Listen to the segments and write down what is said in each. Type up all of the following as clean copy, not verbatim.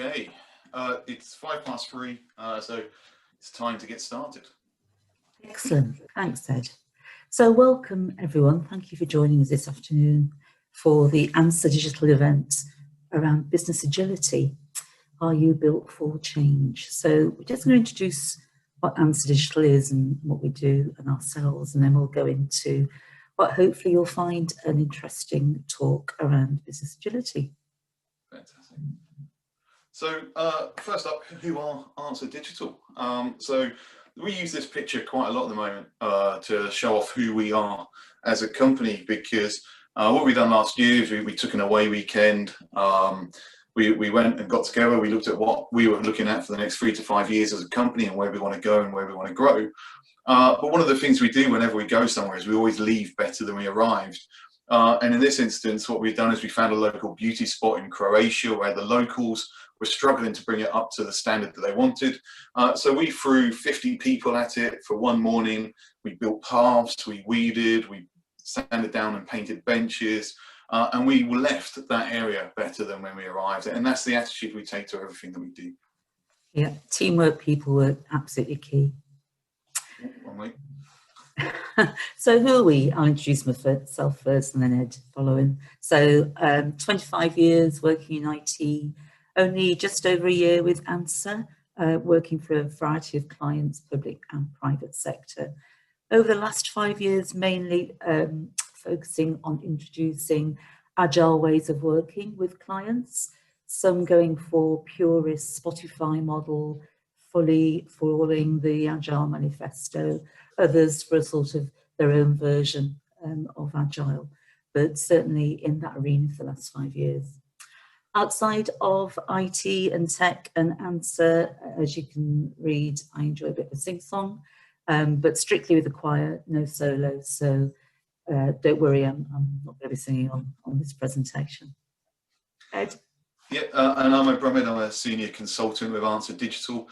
Okay, it's 3:05, so it's time to get started. Excellent, thanks Ed. So welcome everyone, thank you for joining us this afternoon for the Answer Digital event around business agility. Are you built for change? So we're just going to introduce what Answer Digital is and what we do and ourselves, and then we'll go into what hopefully you'll find an interesting talk around business agility. Fantastic. So first up, who are Answer Digital? So we use this picture quite a lot at the moment to show off who we are as a company, because what we done last year is we took an away weekend. We went and got together, we looked at what we were looking at for the next 3 to 5 years as a company and where we want to go and where we want to grow. But one of the things we do whenever we go somewhere is we always leave better than we arrived. And in this instance, what we've done is we found a local beauty spot in Croatia where the locals were struggling to bring it up to the standard that they wanted. So we threw 50 people at it for one morning. We built paths, we weeded, we sanded down and painted benches, and we left that area better than when we arrived. And that's the attitude we take to everything that we do. Yeah, teamwork, people work, absolutely key. One week. So who are we? I'll introduce myself first and then Ed following. So 25 years working in IT, only just over a year with Answer, working for a variety of clients, public and private sector. Over the last 5 years, mainly focusing on introducing agile ways of working with clients, some going for purist Spotify model, fully following the Agile Manifesto, others for a sort of their own version of Agile, but certainly in that arena for the last 5 years. Outside of IT and tech and Answer, as you can read, I enjoy a bit of sing-song, but strictly with the choir, no solo, so don't worry, I'm not going to be singing on this presentation. Ed? Yeah, and I'm Ed Brummett. I'm a senior consultant with Answer Digital.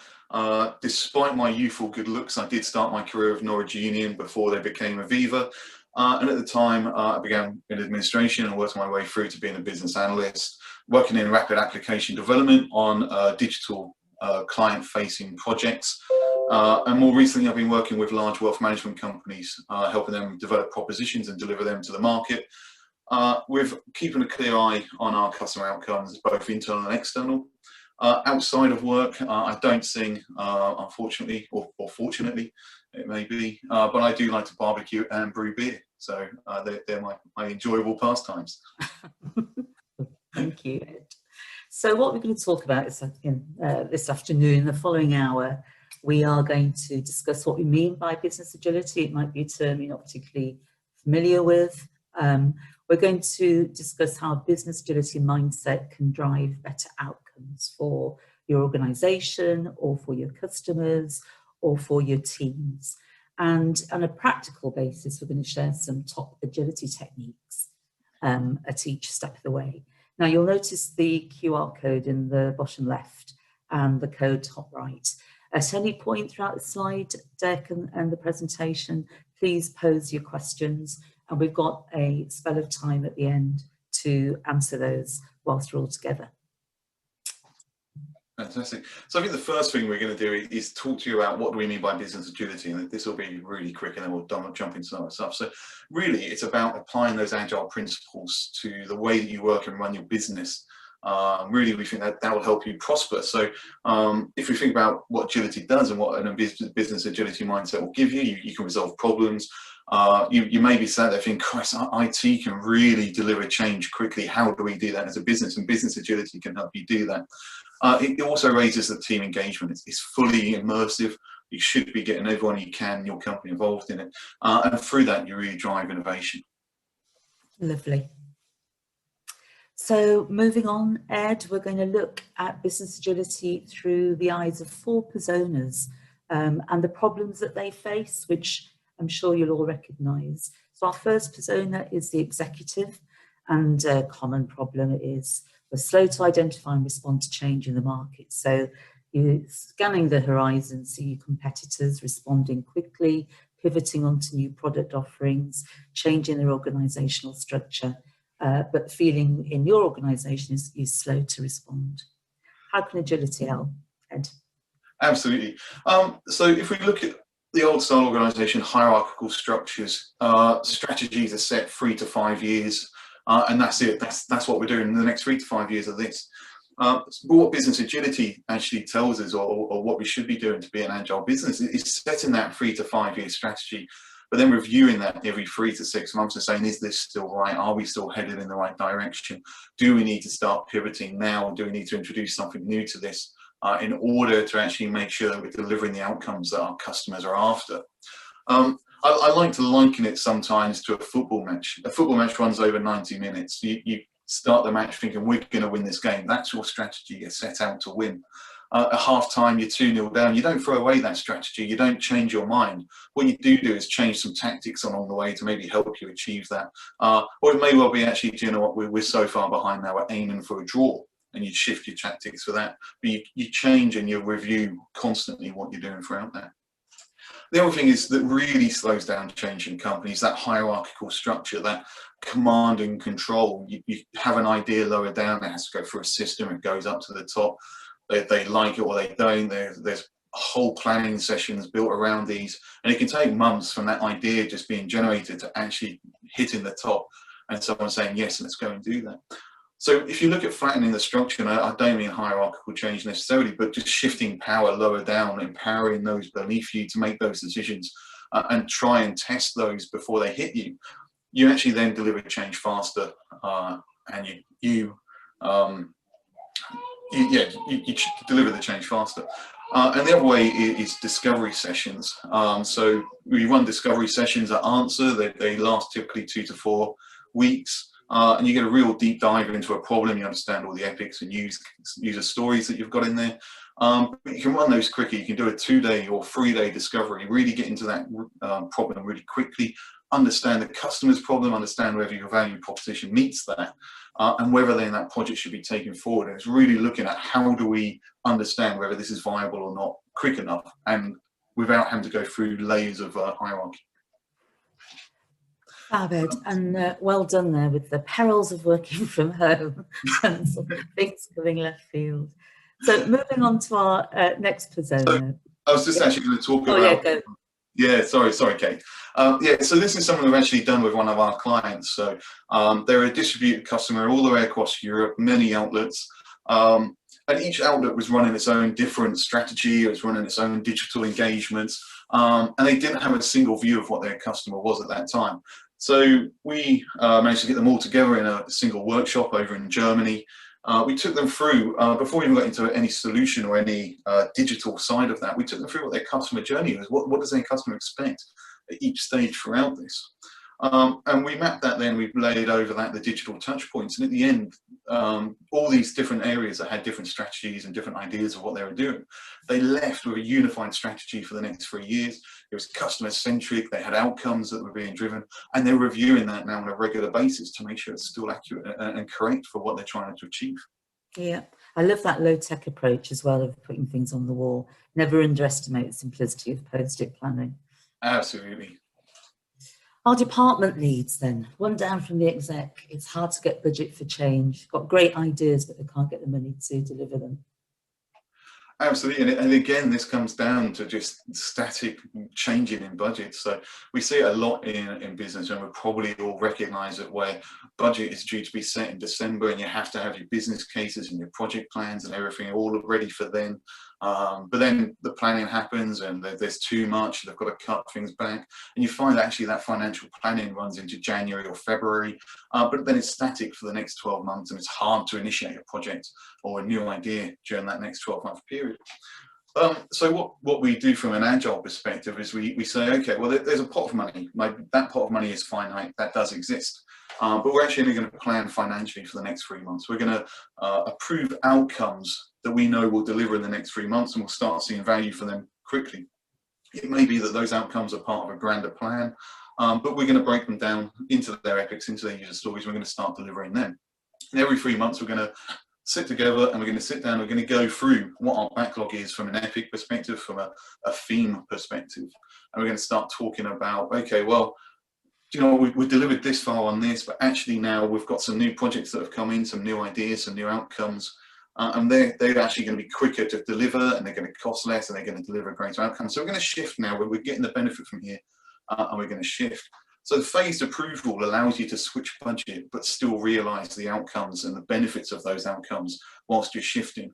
Despite my youthful good looks, I did start my career with Norwich Union before they became Aviva. And at the time, I began in administration and worked my way through to being a business analyst, working in rapid application development on digital client-facing projects. And more recently, I've been working with large wealth management companies, helping them develop propositions and deliver them to the market, with keeping a clear eye on our customer outcomes, both internal and external. Outside of work, I don't sing, unfortunately, or fortunately, it may be, but I do like to barbecue and brew beer. So they're my enjoyable pastimes. Thank you, Ed. So what we're going to talk about is this afternoon, the following hour, we are going to discuss what we mean by business agility. It might be a term you're not particularly familiar with. We're going to discuss how business agility mindset can drive better outcomes for your organization or for your customers or for your teams. And on a practical basis, we're going to share some top agility techniques at each step of the way. Now, you'll notice the QR code in the bottom left and the code top right. At any point throughout the slide deck and the presentation, please pose your questions, and we've got a spell of time at the end to answer those whilst we're all together. Fantastic. So I think the first thing we're going to do is talk to you about what do we mean by business agility, and this will be really quick and then we'll jump into some other stuff. So really it's about applying those agile principles to the way that you work and run your business. Really, we think that will help you prosper. So if we think about what agility does and what a business agility mindset will give you, you can resolve problems. You may be sat there thinking, Christ, IT can really deliver change quickly. How do we do that as a business? And business agility can help you do that. It also raises the team engagement. It's fully immersive. You should be getting everyone you can in your company involved in it. And through that, you really drive innovation. Lovely. So moving on, Ed, we're going to look at business agility through the eyes of 4 personas and the problems that they face, which I'm sure you'll all recognise. So our first persona is the executive, and a common problem is we're slow to identify and respond to change in the market. So you're scanning the horizon, see your competitors responding quickly, pivoting onto new product offerings, changing their organisational structure. But feeling in your organisation is slow to respond. How can agility help, Ed? Absolutely. So if we look at the old style organization, hierarchical structures, strategies are set 3 to 5 years, and that's it. That's what we're doing in the next 3 to 5 years of this. What business agility actually tells us, or what we should be doing to be an agile business, is setting that 3 to 5 year strategy, but then reviewing that every 3 to 6 months and saying, is this still right? Are we still headed in the right direction? Do we need to start pivoting now? Do we need to introduce something new to this in order to actually make sure that we're delivering the outcomes that our customers are after? I like to liken it sometimes to a football match. A football match runs over 90 minutes. You start the match thinking, we're going to win this game. That's your strategy. You're set out to win. At half time, you're 2-0 down. You don't throw away that strategy. You don't change your mind. What you do is change some tactics along the way to maybe help you achieve that. Or it may well be actually, do you know what, we're so far behind now, we're aiming for a draw. And you shift your tactics for that. But you change and you review constantly what you're doing throughout that. The other thing is that really slows down change in companies, that hierarchical structure, that command and control. You have an idea lower down, it has to go through a system, it goes up to the top. They like it or they don't. There's whole planning sessions built around these, and it can take months from that idea just being generated to actually hitting the top and someone saying, yes, let's go and do that. So if you look at flattening the structure, and I don't mean hierarchical change necessarily, but just shifting power lower down, empowering those beneath you to make those decisions and try and test those before they hit you, you actually then deliver change faster, and you deliver the change faster. And the other way is discovery sessions. So we run discovery sessions at Answer. They last typically 2 to 4 weeks. And you get a real deep dive into a problem. You understand all the epics and user stories that you've got in there. But you can run those quicker. You can do a 2-day or 3-day discovery, really get into that problem really quickly, understand the customer's problem, understand whether your value proposition meets that, and whether then that project should be taken forward. And it's really looking at how do we understand whether this is viable or not quick enough, and without having to go through layers of hierarchy. Fab, Ed, and well done there with the perils of working from home and some things coming left field. So moving on to our next persona. So I was just actually going to talk about. Yeah, go. Yeah, sorry, Kate. Yeah, so this is something we've actually done with one of our clients. So they're a distributed customer all the way across Europe, many outlets. And each outlet was running its own different strategy, it was running its own digital engagements, and they didn't have a single view of what their customer was at that time. So we managed to get them all together in a single workshop over in Germany. We took them through, before we even got into any solution or any digital side of that, we took them through what their customer journey was. What does their customer expect at each stage throughout this? And we mapped that then, we've laid over that the digital touch points. And at the end, all these different areas that had different strategies and different ideas of what they were doing, they left with a unified strategy for the next 3 years. It was customer centric, they had outcomes that were being driven, and they're reviewing that now on a regular basis to make sure it's still accurate and correct for what they're trying to achieve. Yeah, I love that low-tech approach as well of putting things on the wall. Never underestimate the simplicity of post-it planning. Absolutely. Our department leads then, one down from the exec. It's hard to get budget for change. Got great ideas, but they can't get the money to deliver them. Absolutely, and again, this comes down to just static changing in budgets. So we see it a lot in business, and we probably all recognise it, where budget is due to be set in December, and you have to have your business cases and your project plans and everything all ready for then. But then the planning happens, and there's too much. They've got to cut things back, and you find actually that financial planning runs into January or February. But then it's static for the next 12 months, and it's hard to initiate a project or a new idea during that next 12-month period. So what we do from an agile perspective is we say, okay, well, there's a pot of money. Like, that pot of money is finite, that does exist. But we're actually only going to plan financially for the next 3 months. We're going to approve outcomes that we know will deliver in the next 3 months, and we'll start seeing value for them quickly. It may be that those outcomes are part of a grander plan, but we're going to break them down into their epics, into their user stories. We're going to start delivering them. And every 3 months, we're going to sit together, and we're going to sit down, we're going to go through what our backlog is from an epic perspective, from a theme perspective. And we're going to start talking about, okay, well, you know, we've delivered this far on this, but actually now we've got some new projects that have come in, some new ideas, some new outcomes. and they're actually going to be quicker to deliver, and they're going to cost less, and they're going to deliver greater outcomes. So we're going to shift now, where we're getting the benefit from here, and we're going to shift. So the phased approval allows you to switch budget, but still realise the outcomes and the benefits of those outcomes whilst you're shifting.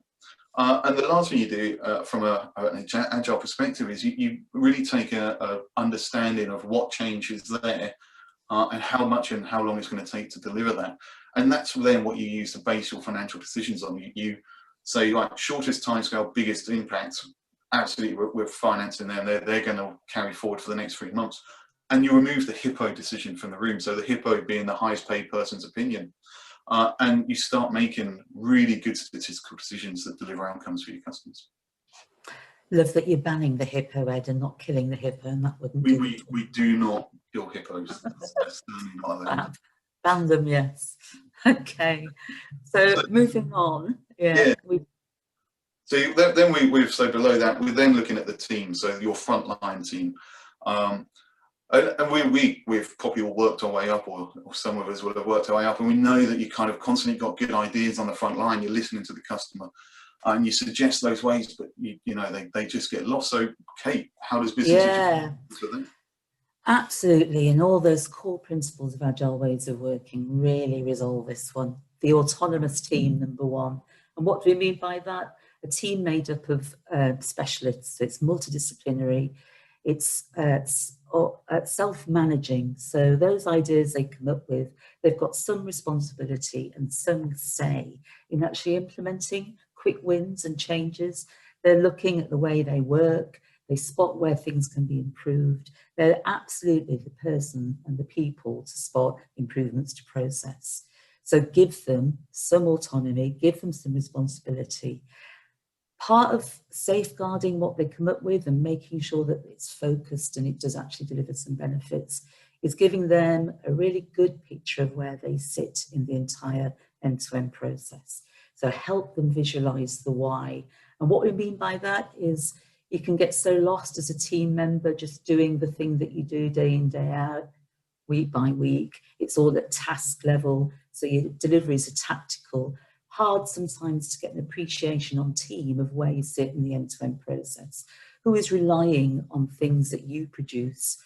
And the last thing you do from an agile perspective is you really take a understanding of what change is there, and how much and how long it's going to take to deliver that. And that's then what you use to base your financial decisions on. You say, like, shortest timescale, biggest impact, absolutely, we're financing them, they're going to carry forward for the next 3 months. And you remove the hippo decision from the room, so the hippo being the highest paid person's opinion. And you start making really good statistical decisions that deliver outcomes for your customers. Love that you're banning the hippo, Ed, and not killing the hippo, and that wouldn't do it. We do not kill hippos. That's not allowed. Ban them, yes. Okay. So moving on. Yeah. So then we've so below that, we're then looking at the team, so your frontline team. And we've probably all worked our way up, or some of us will have worked our way up, and we know that you kind of constantly got good ideas on the front line. You're listening to the customer, and you suggest those ways, but you know they just get lost. So, Kate, how does business for them? Absolutely, and all those core principles of agile ways of working really resolve this one. The autonomous team, number one. And what do we mean by that? A team made up of specialists. It's multidisciplinary. It's self-managing. So those ideas they come up with, they've got some responsibility and some say in actually implementing quick wins and changes. They're looking at the way they work. They spot where things can be improved. They're absolutely the person and the people to spot improvements to process. So give them some autonomy, give them some responsibility. Part of safeguarding what they come up with and making sure that it's focused and it does actually deliver some benefits is giving them a really good picture of where they sit in the entire end-to-end process. So help them visualize the why. And what we mean by that is you can get so lost as a team member just doing the thing that you do day in, day out, week by week. It's all at task level. So your deliveries are tactical. Hard sometimes to get an appreciation on team of where you sit in the end-to-end process. Who is relying on things that you produce?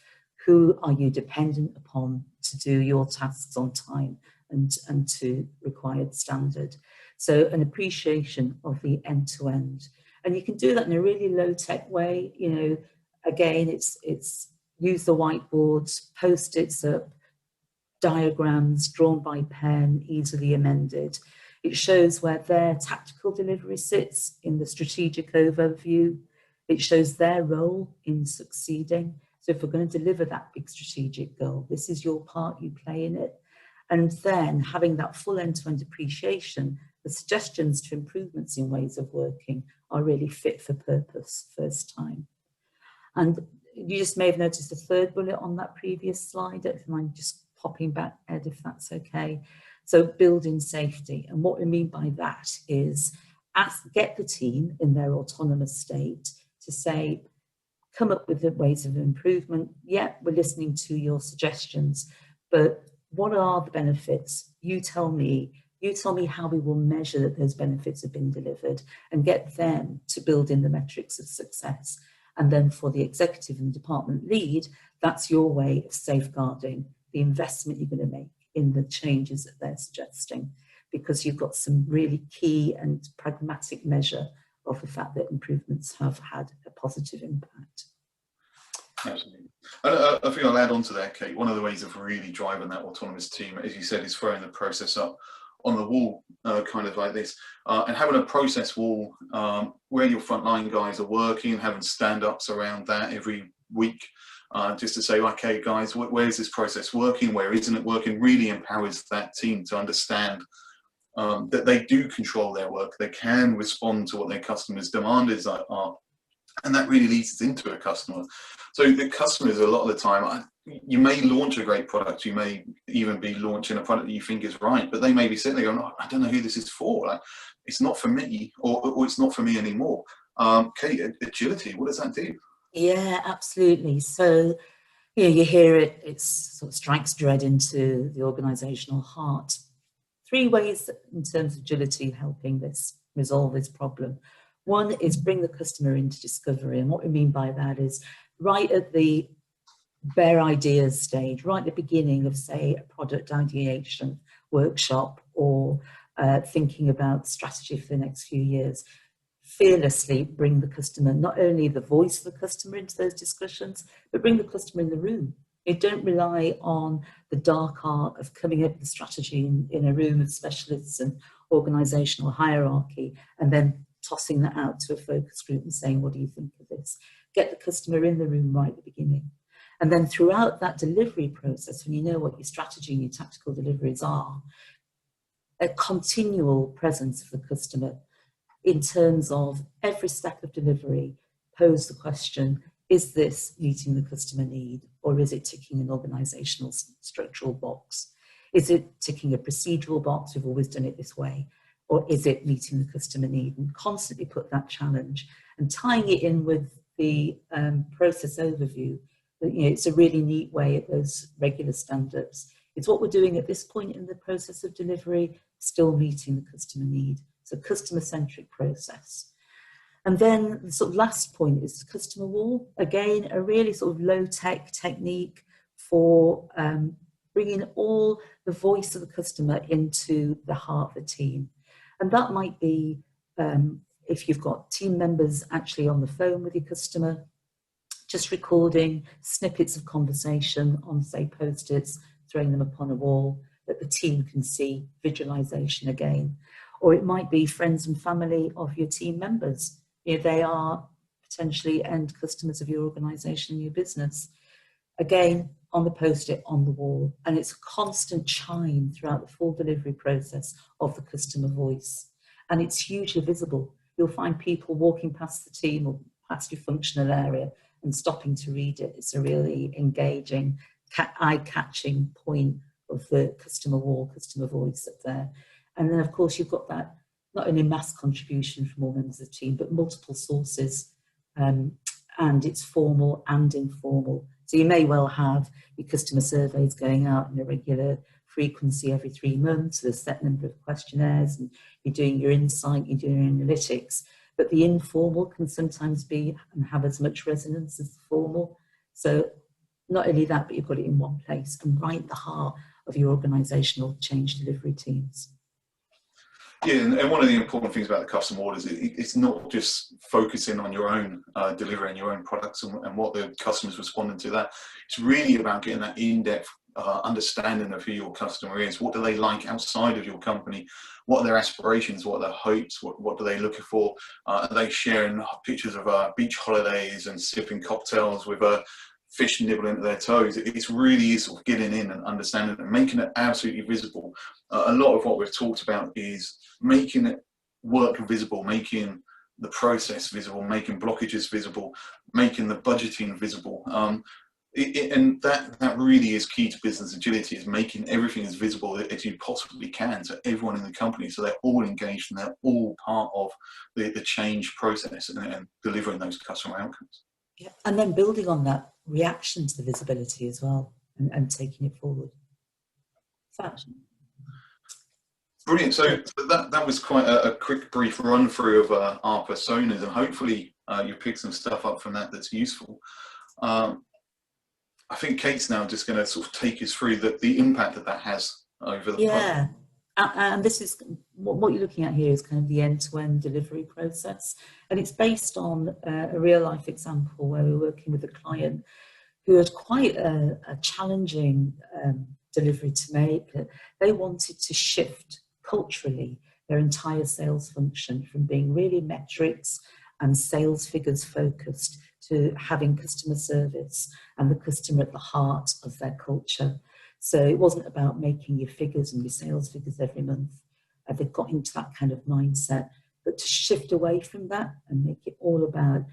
Who are you dependent upon to do your tasks on time and to required standard? So an appreciation of the end-to-end. And you can do that in a really low-tech way. You know, again, it's use the whiteboards, post-its up, diagrams drawn by pen, easily amended. It shows where their tactical delivery sits in the strategic overview. It shows their role in succeeding. So if we're going to deliver that big strategic goal, this is your part, you play in it. And then having that full end-to-end appreciation, the suggestions to improvements in ways of working are really fit for purpose first time. And you just may have noticed the third bullet on that previous slide. If you mind just popping back, Ed, if that's okay. So building safety. And what we mean by that is get the team in their autonomous state to say, come up with the ways of improvement. Yeah, we're listening to your suggestions, but what are the benefits? You tell me how we will measure that those benefits have been delivered and get them to build in the metrics of success. And then for the executive and department lead, that's your way of safeguarding the investment you're going to make in the changes that they're suggesting, because you've got some really key and pragmatic measure of the fact that improvements have had a positive impact. Absolutely. And I think I'll add on to that, Kate. One of the ways of really driving that autonomous team, as you said, is throwing the process up on the wall, kind of like this, and having a process wall where your frontline guys are working, having stand-ups around that every week, just to say, okay, guys, where's this process working? Where isn't it working? Really empowers that team to understand that they do control their work. They can respond to what their customers' demands are. And that really leads into a customer. So the customers, a lot of the time, you may launch a great product, you may even be launching a product that you think is right, but they may be sitting there going, oh, I don't know who this is for. Like, it's not for me, or it's not for me anymore. Kate, agility, what does that do? Yeah, absolutely. So, you know, you hear it, it sort of strikes dread into the organisational heart. 3 ways in terms of agility helping this. resolve this problem. One is bring the customer into discovery. And what we mean by that is right at the bare ideas stage, right at the beginning of, say, a product ideation workshop or thinking about strategy for the next few years, fearlessly bring the customer, not only the voice of the customer into those discussions, but bring the customer in the room. You don't rely on the dark art of coming up with the strategy in a room of specialists and organisational hierarchy, and then tossing that out to a focus group and saying, what do you think of this? Get the customer in the room right at the beginning. And then throughout that delivery process, when you know what your strategy and your tactical deliveries are, a continual presence of the customer in terms of every step of delivery, pose the question, is this meeting the customer need, or is it ticking an organisational structural box? Is it ticking a procedural box, we've always done it this way, or is it meeting the customer need? And constantly put that challenge and tying it in with the process overview. You know, it's a really neat way at those regular stand-ups. It's what we're doing at this point in the process of delivery, still meeting the customer need. It's a customer-centric process. And then the sort of last point is the customer wall. Again, a really sort of low-tech technique for bringing all the voice of the customer into the heart of the team. And that might be if you've got team members actually on the phone with your customer, just recording snippets of conversation on, say, post-its, throwing them upon a wall that the team can see, visualization again. Or it might be friends and family of your team members. You know, they are potentially end customers of your organization and your business. Again, on the post-it, on the wall. And it's a constant chime throughout the full delivery process of the customer voice. And it's hugely visible. You'll find people walking past the team or past your functional area and stopping to read it. It's a really engaging, eye-catching point of the customer wall, customer voice up there. And then, of course, you've got that not only mass contribution from all members of the team, but multiple sources, and it's formal and informal. So you may well have your customer surveys going out in a regular frequency every 3 months, with a set number of questionnaires, and you're doing your insight, you're doing your analytics. But the informal can sometimes be and have as much resonance as the formal. So not only that, but you've got it in one place and right at the heart of your organisational change delivery teams. Yeah, and one of the important things about the custom orders is it's not just focusing on your own delivery and your own products and what the customer's responding to that. It's really about getting that in-depth understanding of who your customer is. What do they like outside of your company? What are their aspirations? What are their hopes? What are they looking for? Are they sharing pictures of beach holidays and sipping cocktails with fish nibbling at their toes? It's really sort of getting in and understanding and making it absolutely visible. A lot of what we've talked about is making it work visible, making the process visible, making blockages visible, making the budgeting visible. And that really is key to business agility, is making everything as visible as you possibly can to everyone in the company, so they're all engaged and they're all part of the change process and delivering those customer outcomes. Yeah, and then building on that reaction to the visibility as well, and taking it forward. Brilliant. So that was quite a quick, brief run through of our personas, and hopefully you picked some stuff up from that that's useful. I think Kate's now just going to sort of take us through the impact that has over the project. And this is what you're looking at here is kind of the end-to-end delivery process, and it's based on a real-life example where we're working with a client who had quite a challenging delivery to make. They wanted to shift culturally their entire sales function from being really metrics and sales figures focused to having customer service and the customer at the heart of their culture. So it wasn't about making your figures and your sales figures every month. They got into that kind of mindset, but to shift away from that and make it all about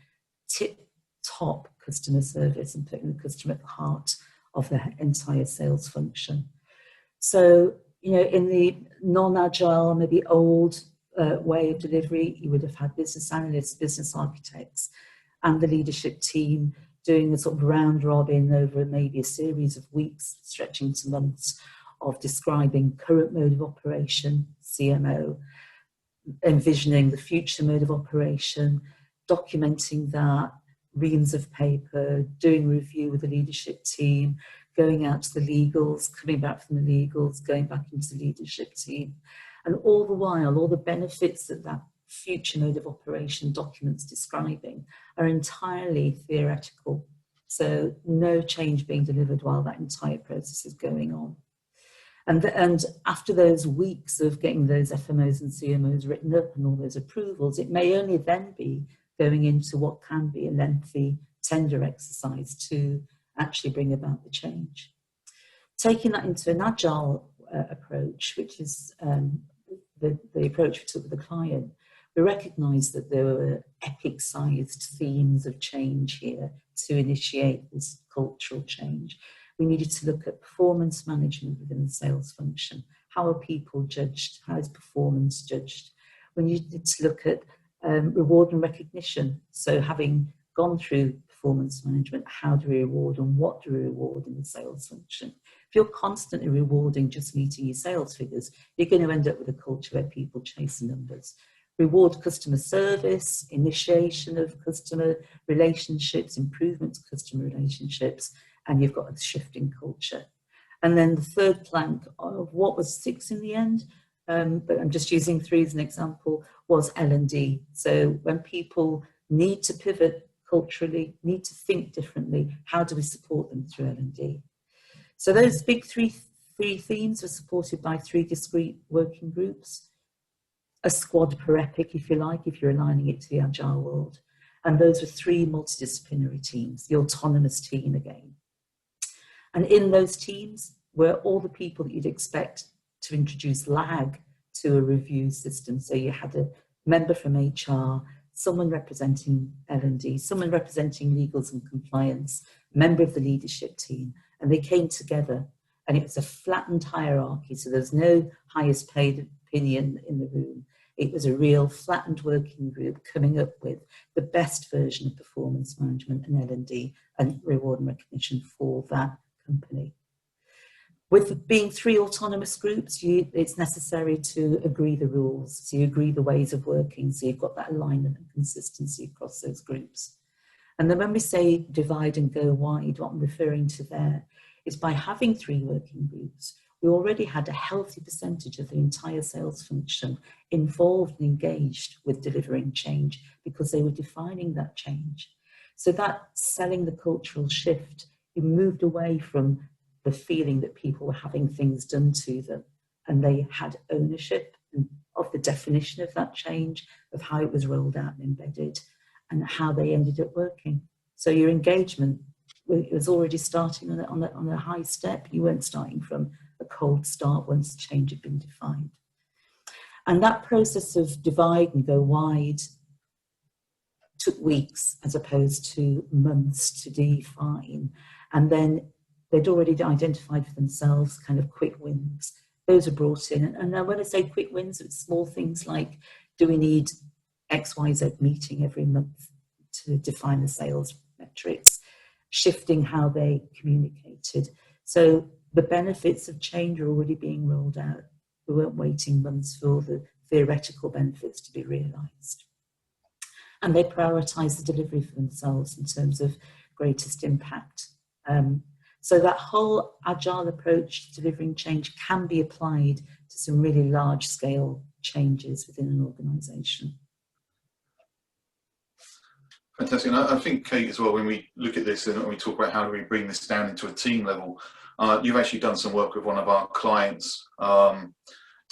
tip-top customer service and putting the customer at the heart of their entire sales function. So, you know, in the non-agile, maybe old way of delivery, you would have had business analysts, business architects, and the leadership team doing a sort of round robin over maybe a series of weeks, stretching to months, of describing current mode of operation, CMO, envisioning the future mode of operation, documenting that, reams of paper, doing review with the leadership team, going out to the legals, coming back from the legals, going back into the leadership team. And all the while, all the benefits that that future mode of operation documents describing are entirely theoretical. So no change being delivered while that entire process is going on. And after those weeks of getting those FMOs and CMOs written up and all those approvals, it may only then be going into what can be a lengthy tender exercise to actually bring about the change. Taking that into an agile approach, which is the approach we took with the client, we recognised that there were epic-sized themes of change here to initiate this cultural change. We needed to look at performance management within the sales function. How are people judged? How is performance judged? We needed to look at reward and recognition. So having gone through performance management, how do we reward and what do we reward in the sales function? If you're constantly rewarding just meeting your sales figures, you're going to end up with a culture where people chase the numbers. Reward customer service, initiation of customer relationships, improvement to customer relationships, and you've got a shifting culture. And then the third plank of what was 6 in the end, but I'm just using 3 as an example, was L&D. So when people need to pivot culturally, need to think differently, how do we support them through L&D? So those big three themes were supported by 3 discrete working groups, a squad per epic, if you like, if you're aligning it to the agile world. And those were 3 multidisciplinary teams, the autonomous team again. And in those teams were all the people that you'd expect to introduce lag to a review system. So you had a member from HR, someone representing L&D, someone representing legals and compliance, member of the leadership team, and they came together. And it was a flattened hierarchy, so there's no highest paid opinion in the room. It was a real flattened working group coming up with the best version of performance management and L&D and reward and recognition for that company. With being 3 autonomous groups, it's necessary to agree the rules. So you agree the ways of working, so you've got that alignment and consistency across those groups. And then when we say divide and go wide, what I'm referring to there is by having 3 working groups, we already had a healthy percentage of the entire sales function involved and engaged with delivering change because they were defining that change. So that selling the cultural shift, you moved away from the feeling that people were having things done to them, and they had ownership of the definition of that change, of how it was rolled out and embedded, and how they ended up working. So your engagement, it was already starting on a high step. You weren't starting from a cold start once the change had been defined. And that process of divide and go wide took weeks as opposed to months to define. And then they'd already identified for themselves kind of quick wins. Those are brought in. And now when I say quick wins, it's small things like, do we need XYZ meeting every month to define the sales metrics, shifting how they communicated. So the benefits of change are already being rolled out. We weren't waiting months for the theoretical benefits to be realised. And they prioritise the delivery for themselves in terms of greatest impact. So that whole agile approach to delivering change can be applied to some really large scale changes within an organisation. Fantastic. And I think, Kate, as well, when we look at this and we talk about how do we bring this down into a team level, you've actually done some work with one of our clients to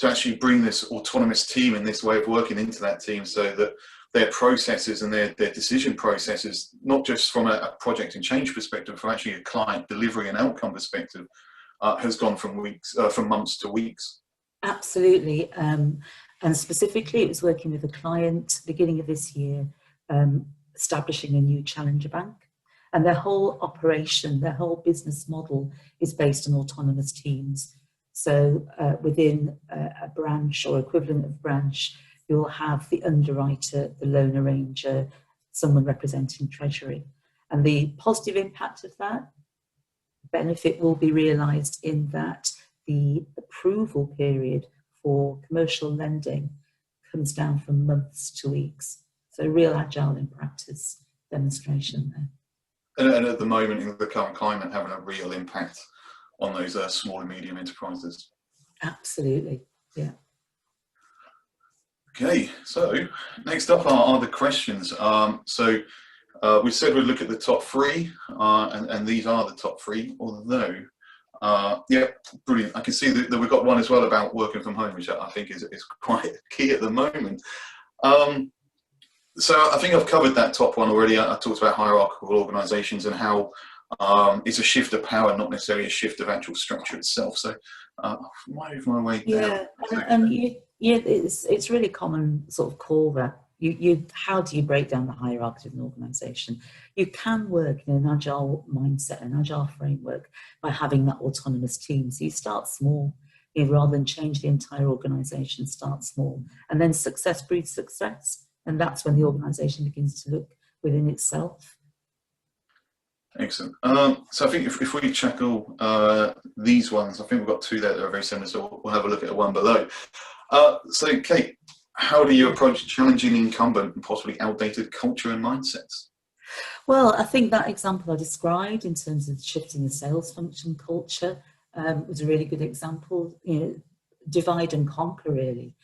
actually bring this autonomous team and this way of working into that team so that their processes and their decision processes, not just from a project and change perspective, from actually a client delivery and outcome perspective, has gone from months to weeks. Absolutely. And specifically, it was working with a client beginning of this year, establishing a new challenger bank. And their whole operation, their whole business model is based on autonomous teams. So within a branch or equivalent of branch, you'll have the underwriter, the loan arranger, someone representing treasury. And the positive impact of that benefit will be realised in that the approval period for commercial lending comes down from months to weeks. So real agile in practice demonstration there. And at the moment, in the current climate, having a real impact on those small and medium enterprises. Absolutely, yeah. Okay, so next up are the questions. We said we'd look at the top three, and these are the top three, although, yeah, brilliant. I can see that we've got one as well about working from home, which I think is quite key at the moment. So I think I've covered that top one already. I talked about hierarchical organisations and how it's a shift of power, not necessarily a shift of actual structure itself. So I'll move my way down. Yeah, it's really common sort of call that. How do you break down the hierarchy of an organisation? You can work in an agile mindset, an agile framework, by having that autonomous team. So you start small, rather than change the entire organisation, start small. And then success breeds success. And that's when the organisation begins to look within itself. Excellent. So I think if we tackle these ones, I think we've got two there that are very similar, so we'll have a look at one below. So Kate, how do you approach challenging incumbent and possibly outdated culture and mindsets? Well, I think that example I described in terms of shifting the sales function culture was a really good example. Divide and conquer, really.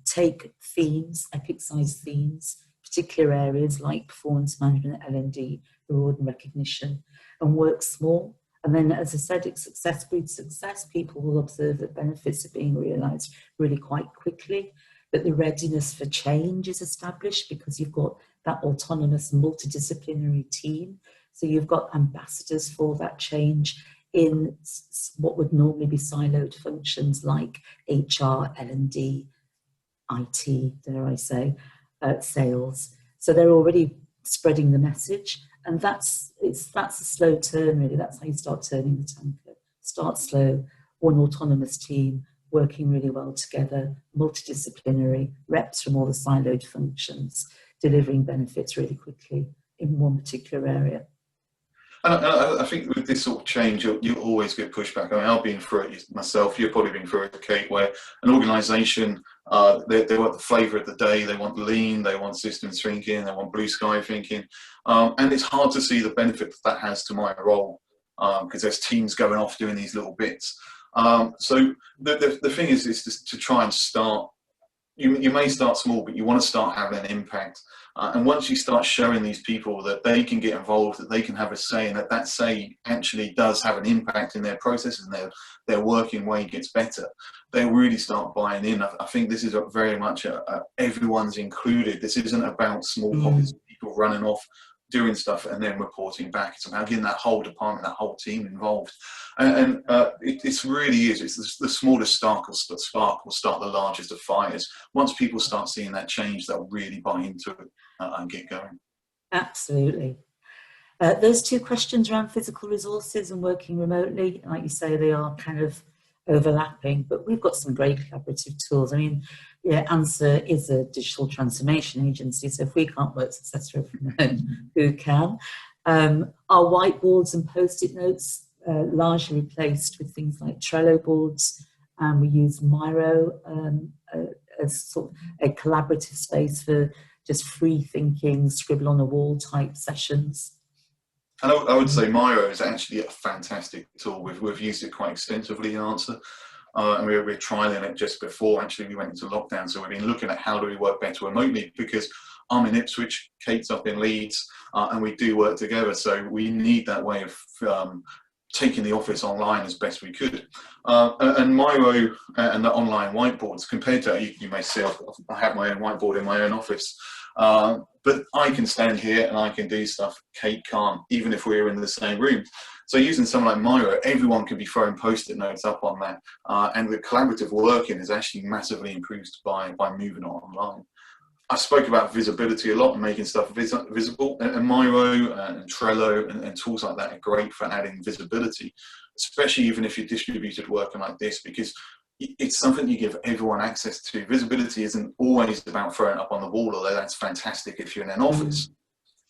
Take themes, epic-sized themes, particular areas like performance management, L&D, reward and recognition, and work small. And then, as I said, it's success breeds success. People will observe that benefits are being realised really quite quickly, that the readiness for change is established because you've got that autonomous multidisciplinary team. So you've got ambassadors for that change in what would normally be siloed functions like HR, L&D, IT, dare I say, sales. So they're already spreading the message, and that's a slow turn, really. That's how you start turning the tanker. Start slow, one autonomous team working really well together, multidisciplinary, reps from all the siloed functions, delivering benefits really quickly in one particular area. And I think with this sort of change, you'll always get pushback. I mean, I've been through it myself. You've probably been through it, Kate, where an organisation, they want the flavour of the day, they want lean, they want systems thinking, they want blue sky thinking. And it's hard to see the benefit that has to my role because there's teams going off doing these little bits. So the thing is just to try and start. You may start small, but you want to start having an impact. And once you start showing these people that they can get involved, that they can have a say, and that say actually does have an impact in their processes and their working way gets better, they'll really start buying in. I think this is very much everyone's included. This isn't about small pockets of people running off doing stuff and then reporting back. It's about getting that whole department, that whole team involved. And it really is. It's the smallest spark will start the largest of fires. Once people start seeing that change, they'll really buy into it and get going. Absolutely. Those two questions around physical resources and working remotely, like you say, they are kind of overlapping, but we've got some great collaborative tools. I mean, yeah, Answer is a digital transformation agency, so if we can't work successfully from home, who can? Our whiteboards and post-it notes largely replaced with things like Trello boards, and we use Miro as sort of a collaborative space for just free thinking, scribble on a wall type sessions. And I would say Miro is actually a fantastic tool. We've used it quite extensively in Answer. And we were trialing it just before actually we went into lockdown. So we've been looking at how do we work better remotely, because I'm in Ipswich, Kate's up in Leeds, and we do work together. So we need that way of taking the office online as best we could. And Miro and the online whiteboards, compared to, you may see, I have my own whiteboard in my own office, but I can stand here and I can do stuff Kate can't, even if we're in the same room. So using something like Miro, everyone can be throwing post-it notes up on that, and the collaborative working is actually massively improved by moving it online. I spoke about visibility a lot and making stuff visible, and Miro and Trello and tools like that are great for adding visibility, especially even if you're distributed working like this, because it's something you give everyone access to. Visibility isn't always about throwing it up on the wall, although that's fantastic if you're in an office.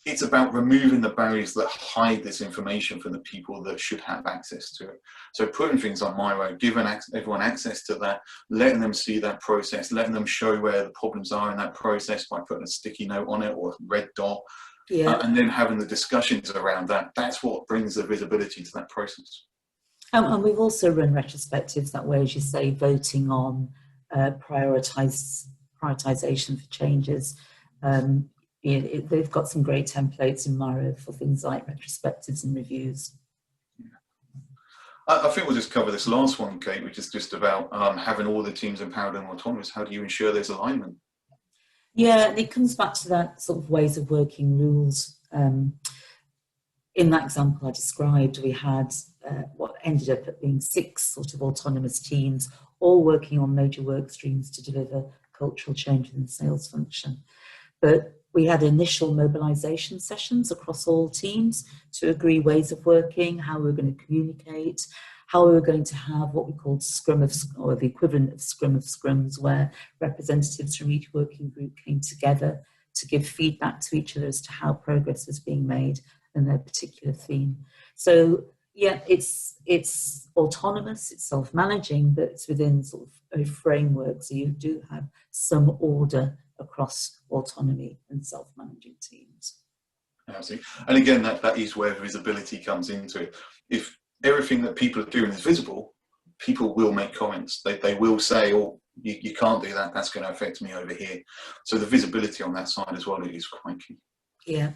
it's about removing the barriers that hide this information from the people that should have access to it. So putting things on my road, giving everyone access to that, letting them see that process, letting them show where the problems are in that process by putting a sticky note on it or a red dot, and then having the discussions around that. That's what brings the visibility to that process. And we've also run retrospectives that way, as you say, voting on prioritization for changes. They've got some great templates in Miro for things like retrospectives and reviews. I think we'll just cover this last one, Kate, which is just about having all the teams empowered and autonomous. How do you ensure there's alignment? Yeah, it comes back to that sort of ways of working rules. In that example I described, we had what ended up being 6 sort of autonomous teams, all working on major work streams to deliver cultural change in the sales function. But we had initial mobilisation sessions across all teams to agree ways of working, how we were going to communicate, how we were going to have what we called scrum of, or the equivalent of scrum of scrums, where representatives from each working group came together to give feedback to each other as to how progress was being made and their particular theme. So yeah, it's autonomous, it's self-managing, but it's within sort of a framework. So you do have some order across autonomy and self-managing teams. Absolutely. And again, that is where visibility comes into it. If everything that people are doing is visible, people will make comments. They will say, oh, you can't do that, that's going to affect me over here. So the visibility on that side as well is quite key. Yeah.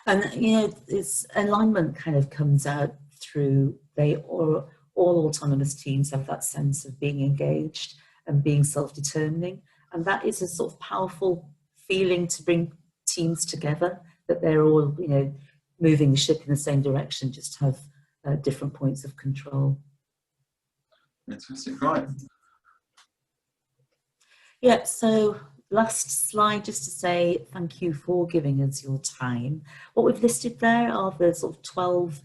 And, you know, this alignment kind of comes out through all autonomous teams have that sense of being engaged and being self-determining. And that is a sort of powerful feeling to bring teams together, that they're all, you know, moving the ship in the same direction, just have different points of control. Fantastic, right. Yeah, so last slide, just to say thank you for giving us your time. What we've listed there are the sort of 12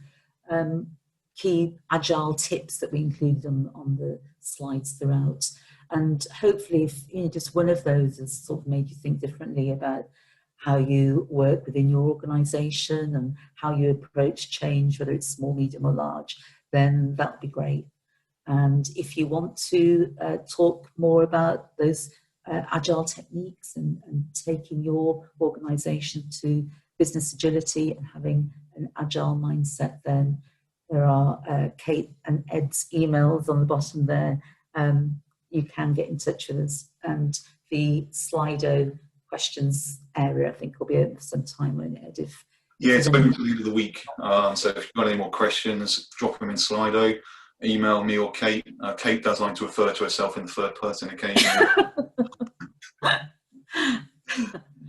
key agile tips that we included on the slides throughout. And hopefully, if you know, just one of those has sort of made you think differently about how you work within your organisation and how you approach change, whether it's small, medium or large, then that would be great. And if you want to talk more about those agile techniques and taking your organisation to business agility and having an agile mindset, then there are Kate and Ed's emails on the bottom there. You can get in touch with us, and the Slido questions area I think will be open for some time on it. Yeah, it's open until the end of the week. So if you've got any more questions, drop them in Slido, email me or Kate. Kate does like to refer to herself in the third person occasionally.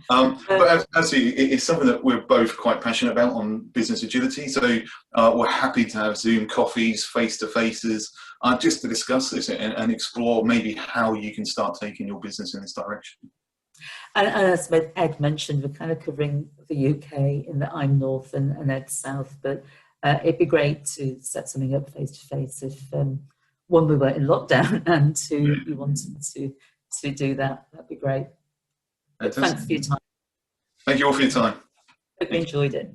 But actually, it's something that we're both quite passionate about on business agility. So we're happy to have Zoom coffees, face-to-faces, just to discuss this and explore maybe how you can start taking your business in this direction. And as Ed mentioned, we're kind of covering the UK in that I'm north and Ed's south, but it'd be great to set something up face-to-face if one, we were in lockdown, and two, you wanted to do that. That'd be great. Thanks for your time. Thank you all for your time. Hope you enjoyed it.